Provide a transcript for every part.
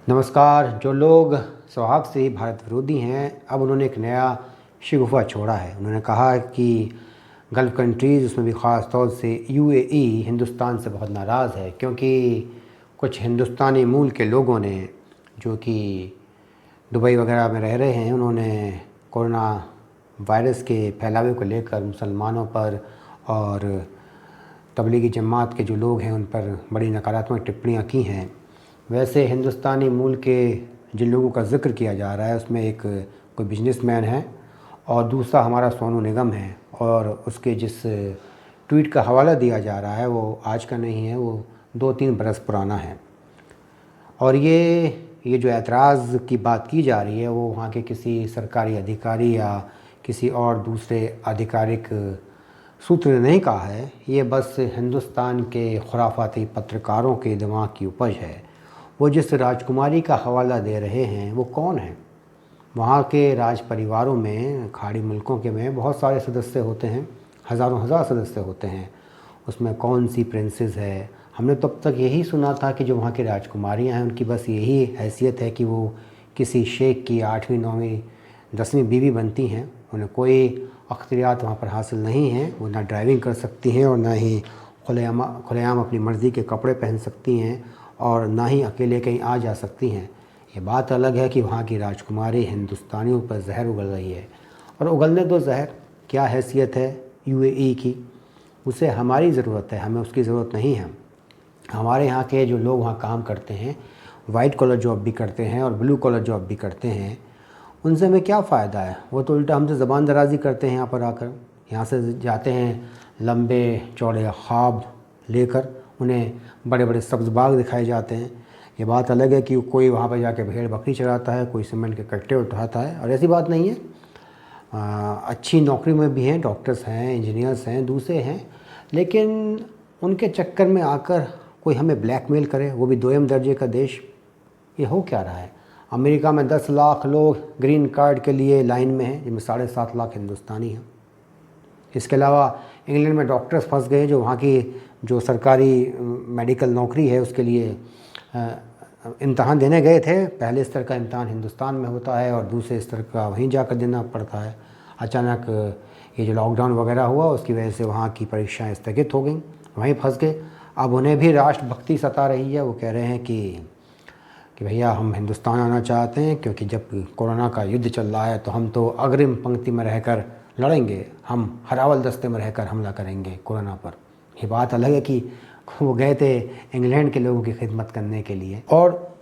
नमस्कार। जो लोग स्वभाव से ही भारत विरोधी हैं, अब उन्होंने एक नया शिगुफा छोड़ा है। उन्होंने कहा कि गल्फ़ कंट्रीज़, उसमें भी ख़ास तौर से यूएई हिंदुस्तान से बहुत नाराज़ है, क्योंकि कुछ हिंदुस्तानी मूल के लोगों ने, जो कि दुबई वगैरह में रह रहे हैं, उन्होंने कोरोना वायरस के फैलावे को लेकर मुसलमानों पर और तबलीगी जमात के जो लोग हैं उन पर बड़ी नकारात्मक टिप्पणियाँ की हैं। वैसे हिंदुस्तानी मूल के जिन लोगों का ज़िक्र किया जा रहा है, उसमें एक कोई बिजनेसमैन है और दूसरा हमारा सोनू निगम है। और उसके जिस ट्वीट का हवाला दिया जा रहा है वो आज का नहीं है, वो 2-3 बरस पुराना है। और ये जो ऐतराज़ की बात की जा रही है वो वहाँ के किसी सरकारी अधिकारी या किसी और दूसरे आधिकारिक सूत्र ने नहीं कहा है। ये बस हिंदुस्तान के खुराफाती पत्रकारों के दिमाग की उपज है। वो जिस राजकुमारी का हवाला दे रहे हैं वो कौन है? वहाँ के राज परिवारों में, खाड़ी मुल्कों के में बहुत सारे सदस्य होते हैं, हज़ारों हज़ार सदस्य होते हैं। उसमें कौन सी प्रिंसेस है? हमने तब तक यही सुना था कि जो वहाँ की राजकुमारियाँ हैं उनकी बस यही हैसियत है कि वो किसी शेख की 8वीं 9वीं 10वीं बीवी बनती हैं। उन्हें कोई अख्तियात वहाँ पर हासिल नहीं है। वो ना ड्राइविंग कर सकती हैं और ना ही खुलेआम अपनी मर्ज़ी के कपड़े पहन सकती हैं और ना ही अकेले कहीं आ जा सकती हैं। ये बात अलग है कि वहाँ की राजकुमारी हिंदुस्तानियों पर जहर उगल रही है। और उगलने दो जहर, क्या हैसियत है यूएई की? उसे हमारी ज़रूरत है, हमें उसकी ज़रूरत नहीं है। हमारे यहाँ के जो लोग वहाँ काम करते हैं, वाइट कॉलर जॉब भी करते हैं और ब्लू कॉलर जॉब भी करते हैं, उनसे हमें क्या फ़ायदा है? वो तो उल्टा हमसे ज़बान दराज़ी करते हैं। यहाँ पर आकर यहाँ से जाते हैं लंबे चौड़े ख्वाब लेकर, उन्हें बड़े बड़े सब्ज़ बाग दिखाए जाते हैं। ये बात अलग है कि कोई वहाँ पर जाके भेड़ बकरी चराता है, कोई सीमेंट के कट्टे उठाता है, और ऐसी बात नहीं है। अच्छी नौकरी में भी हैं, डॉक्टर्स हैं, इंजीनियर्स हैं, दूसरे हैं, लेकिन उनके चक्कर में आकर कोई हमें ब्लैकमेल करे, वो भी दोयम दर्जे का देश। ये हो क्या रहा है? अमेरिका में 10 लाख लोग ग्रीन कार्ड के लिए लाइन में हैं, जिनमें 7.5 लाख हिंदुस्तानी हैं। इसके अलावा इंग्लैंड में डॉक्टर्स फंस गए, जो वहाँ की जो सरकारी मेडिकल नौकरी है उसके लिए इम्तहान देने गए थे। पहले स्तर का इम्तहान हिंदुस्तान में होता है और दूसरे स्तर का वहीं जाकर देना पड़ता है। अचानक ये जो लॉकडाउन वगैरह हुआ उसकी वजह से वहाँ की परीक्षाएं स्थगित हो गईं, वहीं फंस गए। अब उन्हें भी राष्ट्रभक्ति सता रही है। वो कह रहे हैं कि भैया हम हिंदुस्तान आना चाहते हैं, क्योंकि जब कोरोना का युद्ध चल रहा है तो हम तो अग्रिम पंक्ति में रहकर लड़ेंगे, हम हरावल दस्ते में रहकर हमला करेंगे कोरोना पर। ये बात अलग है कि वो गए थे इंग्लैंड के लोगों की खिदमत करने के लिए। और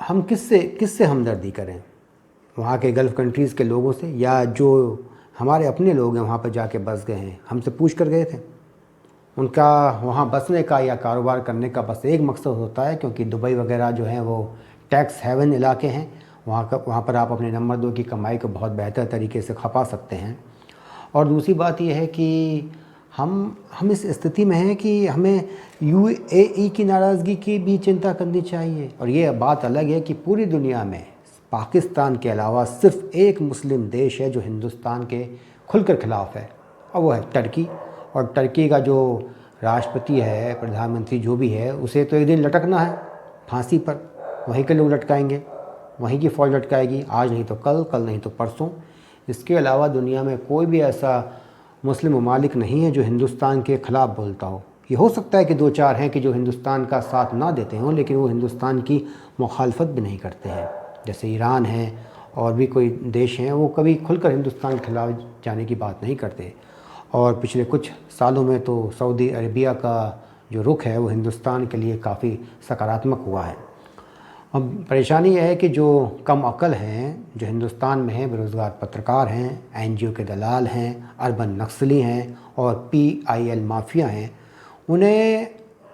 हम किससे हमदर्दी करें? वहाँ के गल्फ़ कंट्रीज़ के लोगों से, या जो हमारे अपने लोग हैं वहाँ पर जाके बस गए हैं, हमसे पूछ कर गए थे? उनका वहाँ बसने का या कारोबार करने का बस एक मकसद होता है, क्योंकि दुबई वगैरह जो हैं वो टैक्स हेवन इलाके हैं। वहाँ पर आप अपने नंबर 2 की कमाई को बहुत बेहतर तरीके से खपा सकते हैं। और दूसरी बात यह है कि हम इस स्थिति में हैं कि हमें यूएई की नाराज़गी की भी चिंता करनी चाहिए। और ये बात अलग है कि पूरी दुनिया में पाकिस्तान के अलावा सिर्फ एक मुस्लिम देश है जो हिंदुस्तान के खुलकर खिलाफ़ है, और वो है टर्की। और टर्की का जो राष्ट्रपति है, प्रधानमंत्री जो भी है, उसे तो एक दिन लटकना है फांसी पर। वहीं के लोग लटकाएंगे, वहीं की फ़ौज लटकाएगी, आज नहीं तो कल, कल नहीं तो परसों। इसके अलावा दुनिया में कोई भी ऐसा मुस्लिम ममालिक नहीं है जो हिंदुस्तान के ख़िलाफ़ बोलता हो। ये हो सकता है कि 2-4 हैं कि जो हिंदुस्तान का साथ ना देते हों, लेकिन वो हिंदुस्तान की मुखालफत भी नहीं करते हैं। जैसे ईरान है और भी कोई देश हैं, वो कभी खुलकर हिंदुस्तान के खिलाफ़ जाने की बात नहीं करते। और पिछले कुछ सालों में तो सऊदी अरबिया का जो रुख है वो हिंदुस्तान के लिए काफ़ी सकारात्मक हुआ है। अब परेशानी यह है कि जो कम अकल हैं, जो हिंदुस्तान में हैं, बेरोज़गार पत्रकार हैं, एनजीओ के दलाल हैं, अर्बन नक्सली हैं और पीआईएल माफिया हैं, उन्हें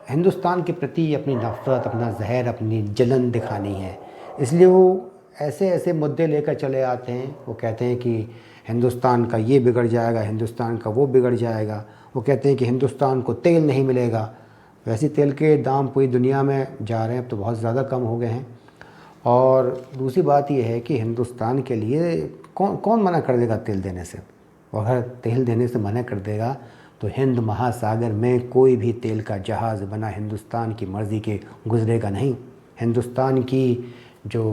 हिंदुस्तान के प्रति अपनी नफ़रत, अपना जहर, अपनी जलन दिखानी है। इसलिए वो ऐसे ऐसे मुद्दे लेकर चले आते हैं। वो कहते हैं कि हिंदुस्तान का ये बिगड़ जाएगा, हिंदुस्तान का वो बिगड़ जाएगा। वो कहते हैं कि हिंदुस्तान को तेल नहीं मिलेगा। वैसे तेल के दाम पूरी दुनिया में जा रहे हैं, अब तो बहुत ज़्यादा कम हो गए हैं। और दूसरी बात यह है कि हिंदुस्तान के लिए कौन मना कर देगा तेल देने से? और अगर तेल देने से मना कर देगा तो हिंद महासागर में कोई भी तेल का जहाज़ बना हिंदुस्तान की मर्ज़ी के गुजरेगा नहीं। हिंदुस्तान की जो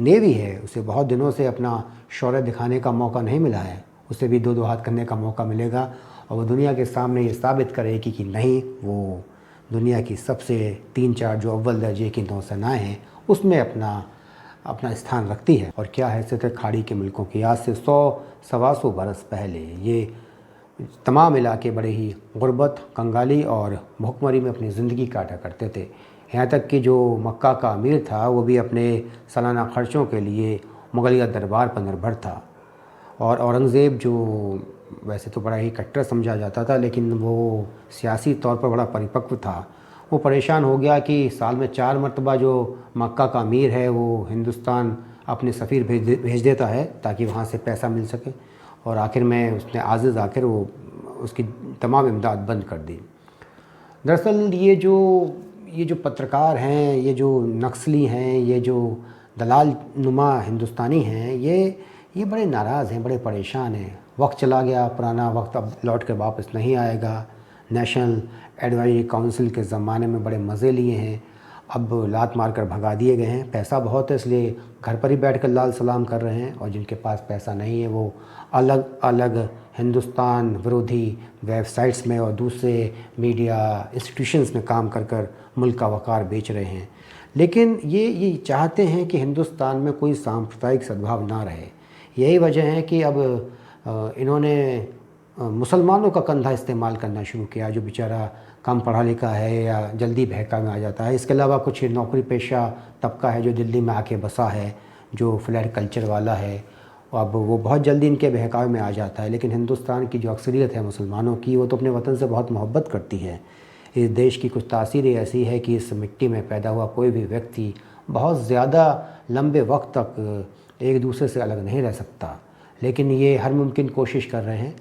नेवी है उसे बहुत दिनों से अपना शौर्य दिखाने का मौका नहीं मिला है, उसे भी दो हाथ करने का मौका मिलेगा और वो दुनिया के सामने ये साबित करेगी कि नहीं, वो दुनिया की सबसे 3-4 जो अव्वल दर्जे की नौसेनाएँ हैं उसमें अपना स्थान रखती है। और क्या हैसियत है खाड़ी के मुल्कों की। आज से 100-125 बरस पहले ये तमाम इलाके बड़े ही गुर्बत, कंगाली और भुखमरी में अपनी ज़िंदगी काटा करते थे। यहाँ तक कि जो मक्का का अमीर था वो भी अपने सालाना ख़र्चों के लिए मुगलिया दरबार पर निर्भर था। और औरंगज़ेब जो वैसे तो बड़ा ही कट्टर समझा जाता था, लेकिन वो सियासी तौर पर बड़ा परिपक्व था। वो परेशान हो गया कि साल में 4 मरतबा जो मक्का का अमीर है वो हिंदुस्तान अपने सफ़ीर भेज देता है ताकि वहाँ से पैसा मिल सके, और आखिर में उसने आज़िज़ आकर वो उसकी तमाम इमदाद बंद कर दी। दरअसल ये जो पत्रकार हैं, ये जो नक्सली हैं, ये जो दलाल नुमा हिंदुस्तानी हैं, ये बड़े नाराज़ हैं, बड़े परेशान हैं। वक्त चला गया, पुराना वक्त अब लौट कर वापस नहीं आएगा। नेशनल एडवाइजरी काउंसिल के ज़माने में बड़े मज़े लिए हैं, अब लात मार कर भगा दिए गए हैं। पैसा बहुत है इसलिए घर पर ही बैठकर लाल सलाम कर रहे हैं, और जिनके पास पैसा नहीं है वो अलग अलग हिंदुस्तान विरोधी वेबसाइट्स में और दूसरे मीडिया इंस्टीट्यूशंस में काम कर कर मुल्क का वक़ार बेच रहे हैं। लेकिन ये चाहते हैं कि हिंदुस्तान में कोई सांप्रदायिक सद्भाव ना रहे। यही वजह है कि अब इन्होंने मुसलमानों का कंधा इस्तेमाल करना शुरू किया, जो बेचारा कम पढ़ा लिखा है या जल्दी बहका में आ जाता है। इसके अलावा कुछ नौकरी पेशा तबका है जो दिल्ली में आके बसा है, जो फ्लैट कल्चर वाला है, अब वो बहुत जल्दी इनके बहकावे में आ जाता है। लेकिन हिंदुस्तान की जो अक्सरियत है मुसलमानों की, वो तो अपने वतन से बहुत मोहब्बत करती है। इस देश की कुछ तासीर ऐसी है कि इस मिट्टी में पैदा हुआ कोई भी व्यक्ति बहुत ज़्यादा लंबे वक्त तक एक दूसरे से अलग नहीं रह सकता। लेकिन ये हर मुमकिन कोशिश कर रहे हैं,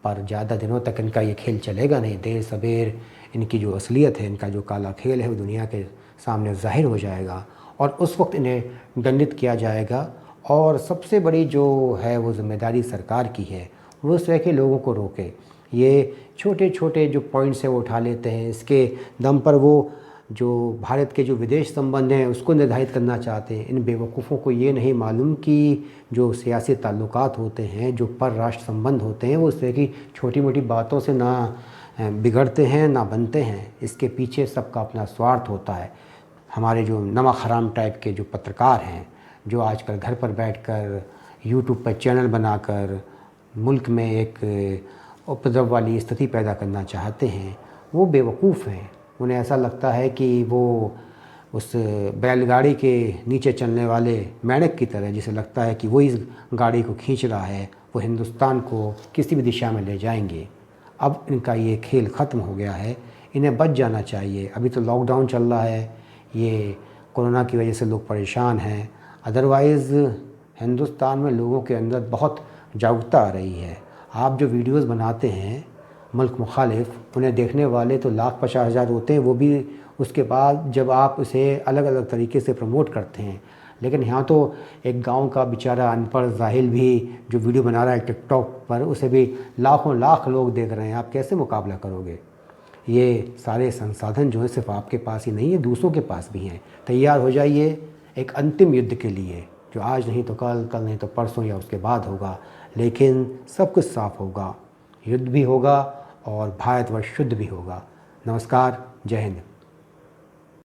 पर ज़्यादा दिनों तक इनका ये खेल चलेगा नहीं। देर सबेर इनकी जो असलियत है, इनका जो काला खेल है, वो दुनिया के सामने ज़ाहिर हो जाएगा और उस वक्त इन्हें दंडित किया जाएगा। और सबसे बड़ी जो है वो ज़िम्मेदारी सरकार की है, वो इस तरह के लोगों को रोके। ये छोटे छोटे जो पॉइंट्स हैं वो उठा लेते हैं, इसके दम पर वो जो भारत के जो विदेश संबंध हैं उसको निर्धारित करना चाहते हैं। इन बेवकूफ़ों को ये नहीं मालूम कि जो सियासी ताल्लुकात होते हैं, जो परराष्ट्र संबंध होते हैं, वो इस तरह की छोटी मोटी बातों से ना बिगड़ते हैं ना बनते हैं। इसके पीछे सबका अपना स्वार्थ होता है। हमारे जो नमक हराम टाइप के जो पत्रकार हैं, जो आजकल घर पर बैठकर यूट्यूब पर चैनल बनाकर मुल्क में एक उपद्रव वाली स्थिति पैदा करना चाहते हैं, वो बेवकूफ़ हैं। उन्हें ऐसा लगता है कि वो उस बैलगाड़ी के नीचे चलने वाले मेंढक की तरह, जिसे लगता है कि वो इस गाड़ी को खींच रहा है, वो हिंदुस्तान को किसी भी दिशा में ले जाएंगे। अब इनका ये खेल ख़त्म हो गया है, इन्हें बच जाना चाहिए। अभी तो लॉकडाउन चल रहा है, ये कोरोना की वजह से लोग परेशान हैं, अदरवाइज़ हिंदुस्तान में लोगों के अंदर बहुत जागरूकता आ रही है। आप जो वीडियोस बनाते हैं मुल्क मुखालिफ, उन्हें देखने वाले तो 1,50,000 होते हैं, वो भी उसके बाद जब आप उसे अलग अलग तरीके से प्रमोट करते हैं। लेकिन यहाँ तो एक गांव का बेचारा अनपढ़ जाहिल भी जो वीडियो बना रहा है टिकटॉक पर, उसे भी लाखों लाख लोग देख रहे हैं। आप कैसे मुकाबला करोगे? ये सारे संसाधन जो हैं सिर्फ आपके पास ही नहीं है, दूसरों के पास भी हैं। तैयार हो जाइए एक अंतिम युद्ध के लिए, जो आज नहीं तो कल, कल नहीं तो परसों या उसके बाद होगा, लेकिन सब कुछ साफ होगा। युद्ध भी होगा और भारतवर्ष शुद्ध भी होगा। नमस्कार, जय हिंद।